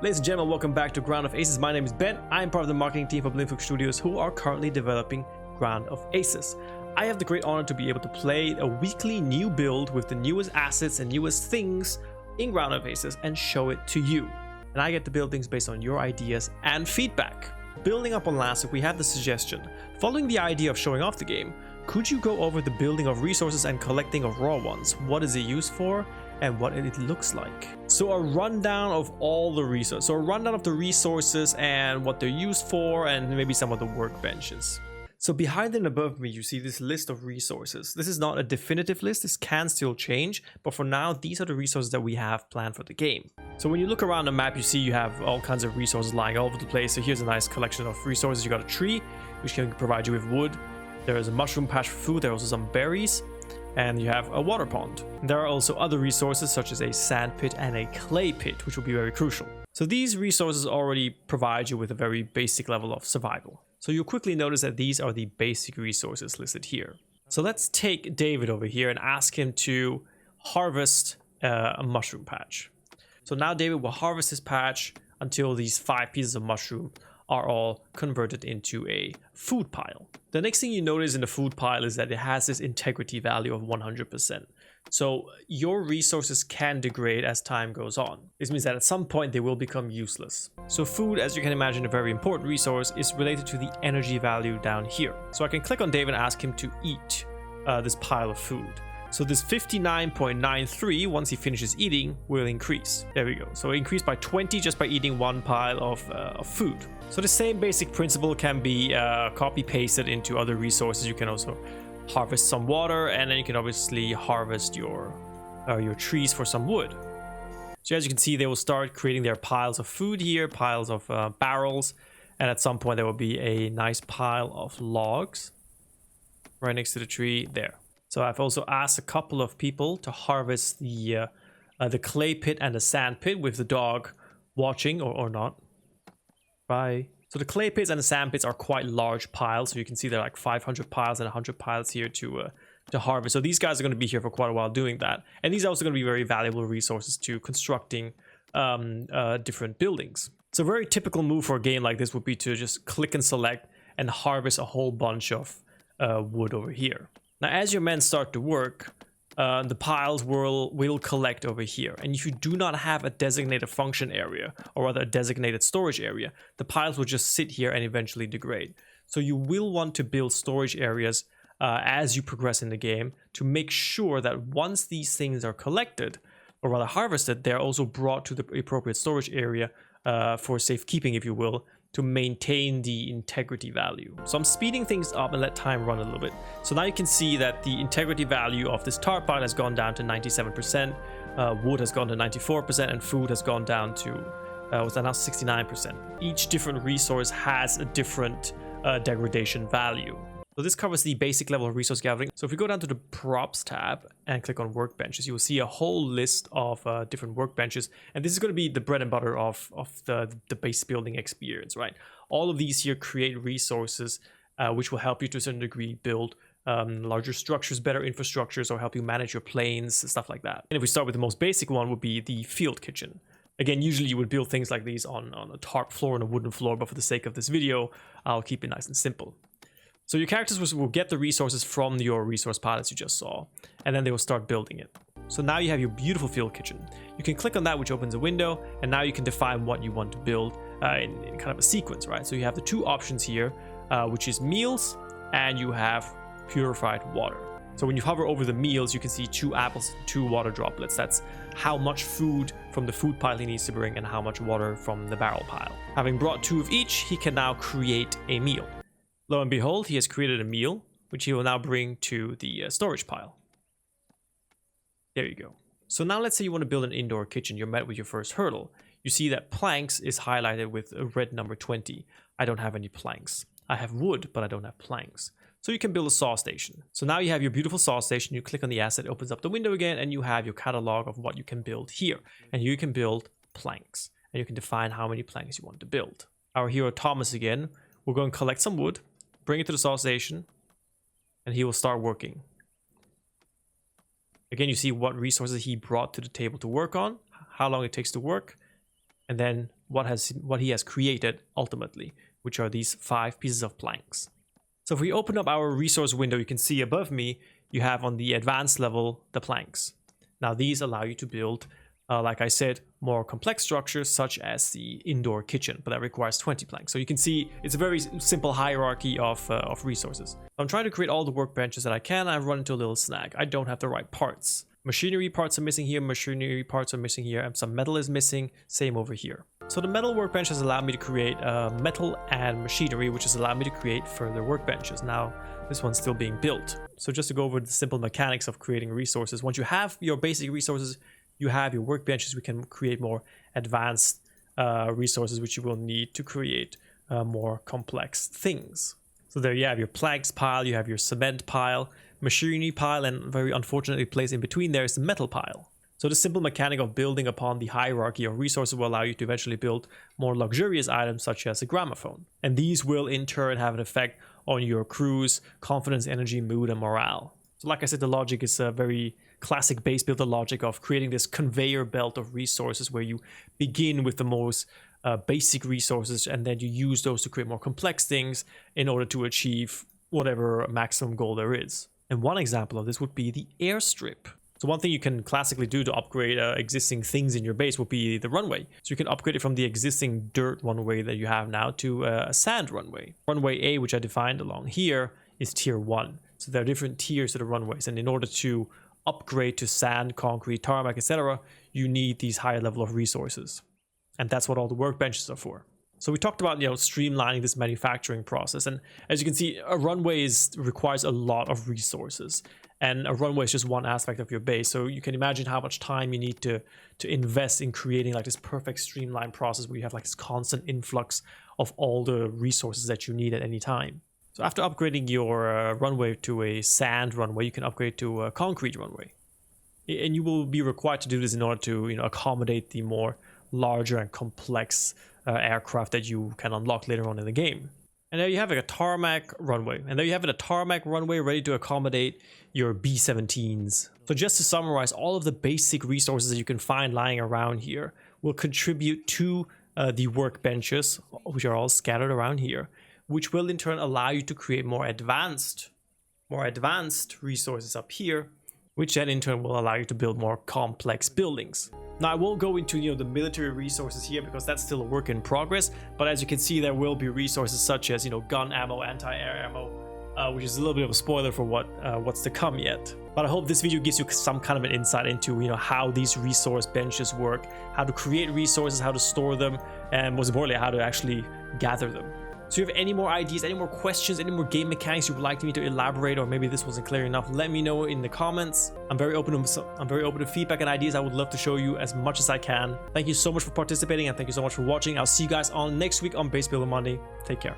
Ladies and gentlemen, welcome back to Ground of Aces. My name is Ben. I am part of the marketing team for Blimfuk Studios, who are currently developing Ground of Aces. I have the great honor to be able to play a weekly new build with the newest assets and newest things in Ground of Aces and show it to you. And I get to build things based on your ideas and feedback. Building up on last week, we had the suggestion. Following the idea of showing off the game, could you go over the building of resources and collecting of raw ones? What is it used for? And what it looks like. So a rundown of all the resources. So a rundown of the resources and what they're used for, and maybe some of the workbenches. So behind and above me, you see this list of resources. This is not a definitive list. This can still change, but for now, these are the resources that we have planned for the game. So when you look around the map, you see you have all kinds of resources lying all over the place. So here's a nice collection of resources. You got a tree, which can provide you with wood. There is a mushroom patch for food. There are also some berries. And you have a water pond. There are also other resources such as a sand pit and a clay pit, which will be very crucial. So these resources already provide you with a very basic level of survival. So you'll quickly notice that these are the basic resources listed here. So let's take David over here and ask him to harvest a mushroom patch. So now David will harvest his patch until these 5 pieces of mushroom are all converted into a food pile. The next thing you notice in the food pile is that it has this integrity value of 100%. So your resources can degrade as time goes on. This means that at some point they will become useless. So food, as you can imagine, a very important resource, is related to the energy value down here. So I can click on David and ask him to eat this pile of food. So this 59.93, once he finishes eating, will increase. There we go. So increase by 20 just by eating one pile of food. So the same basic principle can be copy pasted into other resources. You can also harvest some water, and then you can obviously harvest your trees for some wood. So as you can see, they will start creating their piles of food here, piles of barrels, and at some point there will be a nice pile of logs right next to the tree there. So I've also asked a couple of people to harvest the clay pit and the sand pit with the dog watching or not. Bye. So the clay pits and the sand pits are quite large piles. So you can see they're like 500 piles and 100 piles here to harvest. So these guys are going to be here for quite a while doing that. And these are also going to be very valuable resources to constructing different buildings. So a very typical move for a game like this would be to just click and select and harvest a whole bunch of wood over here. Now, as your men start to work, the piles will collect over here. And if you do not have a designated function area, or rather a designated storage area, the piles will just sit here and eventually degrade. So you will want to build storage areas as you progress in the game to make sure that once these things are collected, or rather harvested, they're also brought to the appropriate storage area for safekeeping, if you will, to maintain the integrity value. So I'm speeding things up and let time run a little bit. So now you can see that the integrity value of this tar pile has gone down to 97%, wood has gone to 94%, and food has gone down to, what's that now, 69%. Each different resource has a different degradation value. So this covers the basic level of resource gathering. So if we go down to the props tab and click on workbenches, you will see a whole list of different workbenches. And this is going to be the bread and butter of the base building experience, right? All of these here create resources which will help you to a certain degree build larger structures, better infrastructures, or help you manage your planes, stuff like that. And if we start with the most basic one, would be the field kitchen. Again, usually you would build things like these on a tarp floor and a wooden floor, but for the sake of this video, I'll keep it nice and simple. So your characters will get the resources from your resource palettes you just saw, and then they will start building it. So now you have your beautiful field kitchen. You can click on that, which opens a window, and now you can define what you want to build in kind of a sequence, right? So you have the two options here, which is meals, and you have purified water. So when you hover over the meals, you can see 2 apples, 2 water droplets. That's how much food from the food pile he needs to bring and how much water from the barrel pile. Having brought 2 of each, he can now create a meal. Lo and behold, he has created a meal, which he will now bring to the storage pile. There you go. So now let's say you want to build an indoor kitchen. You're met with your first hurdle. You see that planks is highlighted with a red number 20. I don't have any planks. I have wood, but I don't have planks. So you can build a saw station. So now you have your beautiful saw station. You click on the asset, it opens up the window again, and you have your catalog of what you can build here. And you can build planks. And you can define how many planks you want to build. Our hero Thomas again will go and collect some wood, bring it to the saw station, and he will start working. Again, you see what resources he brought to the table to work on, how long it takes to work, and then what he has created ultimately, which are these 5 pieces of planks. So if we open up our resource window, you can see above me, you have on the advanced level, the planks. Now these allow you to build, like I said, more complex structures such as the indoor kitchen, but that requires 20 planks. So you can see it's a very simple hierarchy of resources. I'm trying to create all the workbenches that I can. I've run into a little snag. I don't have the right parts. Machinery parts are missing here, machinery parts are missing here, and some metal is missing, same over here. So the metal workbench has allowed me to create metal and machinery, which has allowed me to create further workbenches. Now, this one's still being built. So just to go over the simple mechanics of creating resources, once you have your basic resources, you have your workbenches, we can create more advanced resources, which you will need to create more complex things. So there you have your planks pile, you have your cement pile, machinery pile, and very unfortunately placed in between there is the metal pile. So the simple mechanic of building upon the hierarchy of resources will allow you to eventually build more luxurious items such as a gramophone. And these will in turn have an effect on your crew's confidence, energy, mood, and morale. So like I said, the logic is a very classic base builder logic of creating this conveyor belt of resources where you begin with the most basic resources and then you use those to create more complex things in order to achieve whatever maximum goal there is. And one example of this would be the airstrip. So one thing you can classically do to upgrade existing things in your base would be the runway. So you can upgrade it from the existing dirt runway that you have now to a sand runway. Runway A, which I defined along here, is tier 1. So there are different tiers to the runways, and in order to upgrade to sand, concrete, tarmac, etc., you need these higher level of resources. And that's what all the workbenches are for. So we talked about, streamlining this manufacturing process. And as you can see, a runway requires a lot of resources. And a runway is just one aspect of your base. So you can imagine how much time you need to invest in creating like this perfect streamlined process where you have like this constant influx of all the resources that you need at any time. So after upgrading your runway to a sand runway, you can upgrade to a concrete runway. And you will be required to do this in order to accommodate the more larger and complex aircraft that you can unlock later on in the game. And there you have a tarmac runway. And there you have a tarmac runway ready to accommodate your B-17s. So just to summarize, all of the basic resources that you can find lying around here will contribute to the workbenches, which are all scattered around here, which will in turn allow you to create more advanced resources up here, which then in turn will allow you to build more complex buildings. Now I won't go into the military resources here because that's still a work in progress, but as you can see there will be resources such as gun ammo, anti-air ammo, which is a little bit of a spoiler for what's to come yet. But I hope this video gives you some kind of an insight into how these resource benches work, how to create resources, how to store them, and most importantly how to actually gather them. So if you have any more ideas, any more questions, any more game mechanics you would like me to elaborate, or maybe this wasn't clear enough, let me know in the comments. I'm very open to feedback and ideas. I would love to show you as much as I can. Thank you so much for participating, and thank you so much for watching. I'll see you guys on next week on Base Builder Monday. Take care.